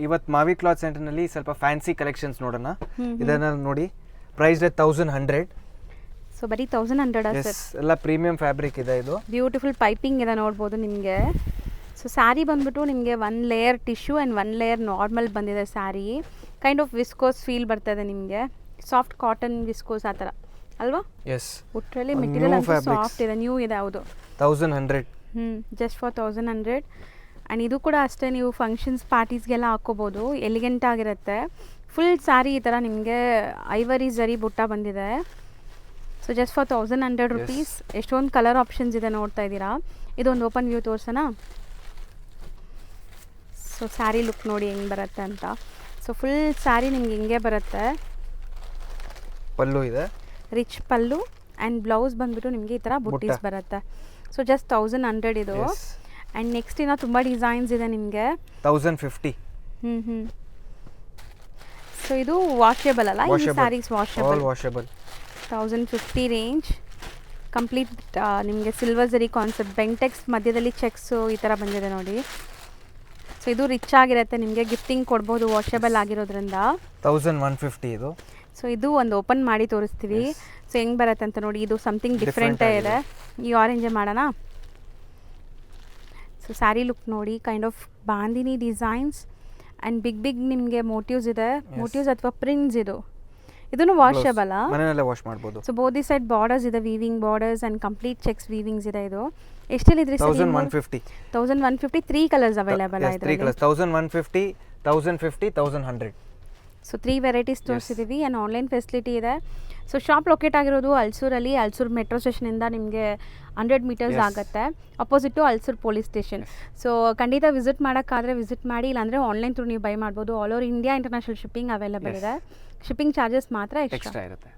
ಇವತ್ತು ಮಾವಿ ಕ್ಲಾತ್ ಸೆಂಟರ್ನಲ್ಲಿ ಸ್ವಲ್ಪ ಫ್ಯಾನ್ಸಿ ಕಲೆಕ್ಷನ್ಸ್ ನೋಡೋಣ. ಇದನ್ನು ನೋಡಿ, ಪ್ರೈಸ್ 1100. ಸೊ ಬರೀ 1100 ಎಸ್, ಎಲ್ಲ ಪ್ರೀಮಿಯಂ ಫ್ಯಾಬ್ರಿಕ್ ಇದೆ. ಇದು ಬ್ಯೂಟಿಫುಲ್ ಪೈಪಿಂಗ್ ಇದೆ ನೋಡ್ಬೋದು ನಿಮಗೆ. ಸೊ ಸ್ಯಾರಿ ಬಂದ್ಬಿಟ್ಟು ನಿಮಗೆ 1 layer tissue and 1 layer normal ಬಂದಿದೆ sari. Kind of viscose feel ಬರ್ತದೆ ನಿಮಗೆ, ಸಾಫ್ಟ್ ಕಾಟನ್ ವಿಸ್ಕೋಸ್ ಆ ಥರ ಅಲ್ವಾ? ಎಸ್, ಒಟ್ಟರಲ್ಲಿ ಮೆಟೀರಿಯಲ್ ಅಂತೂ ಸಾಫ್ಟ್ ಇದೆ, ನ್ಯೂ ಇದೆ. ಹೌದು, 1100. Just for 1100. ಆ್ಯಂಡ್ ಇದು ಕೂಡ ಅಷ್ಟೇ, ನೀವು ಫಂಕ್ಷನ್ಸ್ ಪಾರ್ಟೀಸ್ಗೆಲ್ಲ ಹಾಕ್ಕೋಬೋದು, ಎಲಿಗೆಂಟ್ ಆಗಿರುತ್ತೆ. ಫುಲ್ ಸ್ಯಾರಿ ಈ ಥರ ನಿಮಗೆ ಐವರಿ ಝರಿ ಬುಟ್ಟ ಬಂದಿದೆ. So just for 1100 rupees. ಎಷ್ಟೊಂದು ಕಲರ್ ಆಪ್ಷನ್ಸ್ ಇದೆ ನೋಡ್ತಾ ಇದ್ದೀರಾ. ಇದೊಂದು ಓಪನ್ ವ್ಯೂ ತೋರ್ಸೋಣ. ಸೊ ಸ್ಯಾರಿ ಲುಕ್ ನೋಡಿ ಹೆಂಗೆ ಬರುತ್ತೆ ಅಂತ. ಸೊ ಫುಲ್ ಸ್ಯಾರಿ ನಿಮ್ಗೆ ಹಿಂಗೆ ಬರುತ್ತೆ. ಪಲ್ಲು ಇದೆ, ರಿಚ್ ಪಲ್ಲು ಆ್ಯಂಡ್ ಬ್ಲೌಸ್ ಬಂದ್ಬಿಟ್ಟು ನಿಮಗೆ ಈ ಥರ ಬುಟ್ಟೀಸ್ ಬರುತ್ತೆ. ಸೊ ಜಸ್ಟ್ 1100 ಇದು. ಆ್ಯಂಡ್ ನೆಕ್ಸ್ಟ್ ಇನ್ನೂ ತುಂಬ ಡಿಸೈನ್ಸ್ ಇದೆ ನಿಮಗೆ. 1050. ಸೊ ಇದು ವಾಷೇಬಲ್ ಅಲ್ಲ, ಈ ಸ್ಯಾರೀಸ್ ವಾಷೇಬಲ್. 1050 ರೇಂಜ್. ಕಂಪ್ಲೀಟ್ ನಿಮಗೆ ಸಿಲ್ವರ್ ಝರಿ ಕಾನ್ಸೆಪ್ಟ್, ಬೆಂಟೆಕ್ಸ್ ಮಧ್ಯದಲ್ಲಿ ಚೆಕ್ಸು ಈ ಥರ ಬಂದಿದೆ ನೋಡಿ. ಸೊ ಇದು ರಿಚ್ ಆಗಿರುತ್ತೆ, ನಿಮಗೆ ಗಿಫ್ಟಿಂಗ್ ಕೊಡ್ಬೋದು ವಾಷೇಬಲ್ ಆಗಿರೋದ್ರಿಂದ. 1150 ಇದು. ಸೊ ಇದು ಒಂದು ಓಪನ್ ಮಾಡಿ ತೋರಿಸ್ತೀವಿ. ಸೊ ಹೆಂಗೆ ಬರುತ್ತೆ ಅಂತ ನೋಡಿ. ಇದು ಸಮಥಿಂಗ್ ಡಿಫ್ರೆಂಟೇ ಇದೆ. ಈ ಆರೆಂಜೇ ಮಾಡೋಣ. ಸೊ ಸ್ಯಾರಿ ಲುಕ್ ನೋಡಿ, kind of bandhani designs and big ನಿಮಗೆ ಮೋಟಿವ್ಸ್ ಇದೆ. ಮೋಟಿವ್ಸ್ ಅಥವಾ ಪ್ರಿಂಟ್ಸ್ ಇದು. ಇದನ್ನು ವಾಷೇಬಲ್, ಮನೆಯಲ್ಲೇ ವಾಶ್ ಮಾಡ್ಬೋದು. So both the side borders ಇದೆ, weaving borders and complete checks weavings ಇದೆ. ಇದು ಎಷ್ಟೆಲ್ಲಿದ್ರಿ? 1150. 1150. 3 ಕಲರ್ಸ್ ಅವೈಲೇಬಲ್ ಇದೆ. 3 ಕಲರ್ಸ್, 1150, 1050, 1100. ಸೊ 3 ವೆರೈಟೀಸ್ ತೋರಿಸಿದ್ದೀವಿ. ಆ್ಯಂಡ್ ಆನ್ಲೈನ್ ಫೆಸಿಲಿಟಿ ಇದೆ. ಸೊ ಶಾಪ್ ಲೊಕೇಟ್ ಆಗಿರೋದು ಅಲ್ಸೂರಲ್ಲಿ. ಅಲ್ಸೂರು ಮೆಟ್ರೋ ಸ್ಟೇಷನಿಂದ ನಿಮಗೆ 100 ಮೀಟರ್ಸ್ ಆಗುತ್ತೆ. Opposite Ulsoor police station. So ಖಂಡಿತ ವಿಸಿಟ್ ಮಾಡೋಕ್ಕಾದರೆ ವಿಸಿಟ್ ಮಾಡಿ, ಇಲ್ಲಾಂದರೆ ಆನ್ಲೈನ್ ಥ್ರೂ ನೀವು ಬೈ ಮಾಡ್ಬೋದು. All over India international shipping available ಇದೆ. ಶಿಪ್ಪಿಂಗ್ ಚಾರ್ಜಸ್ ಮಾತ್ರ ಎಕ್ಸ್ಟ್ರಾ ಇರುತ್ತೆ.